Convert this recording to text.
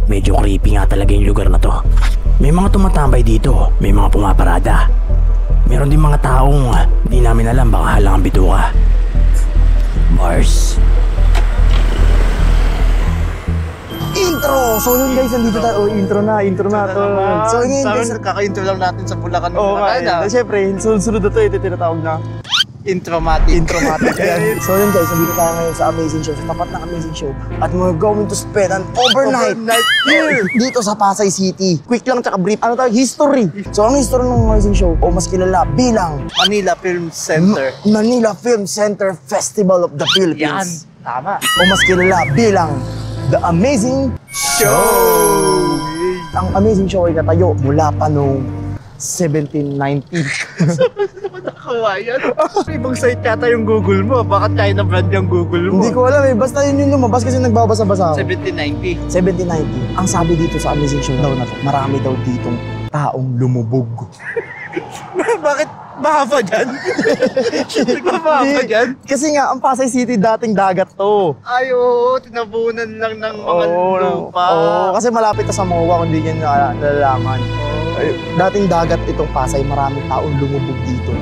Medyo creepy nga talaga yung lugar na to. May mga tumatambay dito, may mga pumaparada. Meron din mga taong di namin alam, baka halang ang bituka. Bars. Intro! So yun guys, nandito tayo. Oh, intro na to. So yun guys, kaka-intro lang natin sa Bulacan. oo nga, siyempre, sunod na to, ito tinatawag na Intromatic. yan. So yun guys, nandito tayo ngayon sa Amazing Show, sa tapat ng Amazing Show. At we're going to spend an overnight here dito sa Pasay City. Quick lang tsaka brief, history. So ang history ng Amazing Show, o mas kilala bilang Manila Film Center. Manila Film Center Festival of the Yan, Philippines. tama. O mas kilala bilang The Amazing Show. Ang Amazing Show ay natayo mula pa noong 1790. Nakawayan. Ibang site yata yung Google mo. Bakit China brand yung Google mo? Hindi ko alam basta yun yung lumabas kasi nagbabasa-basa ako. 1790. 1790. Ang sabi dito sa Amazing Show daw na to, marami daw ditong taong lumubog. Bakit mahaba dyan? Mahaba dyan? Kasi nga, ang Pasay City dating dagat to. Ay, oo. Tinabunan lang ng mga lupa. Oo, kasi malapit na sa MOA kung di nyo nalalaman. Dating dagat itong Pasay, maraming taong lumubog dito.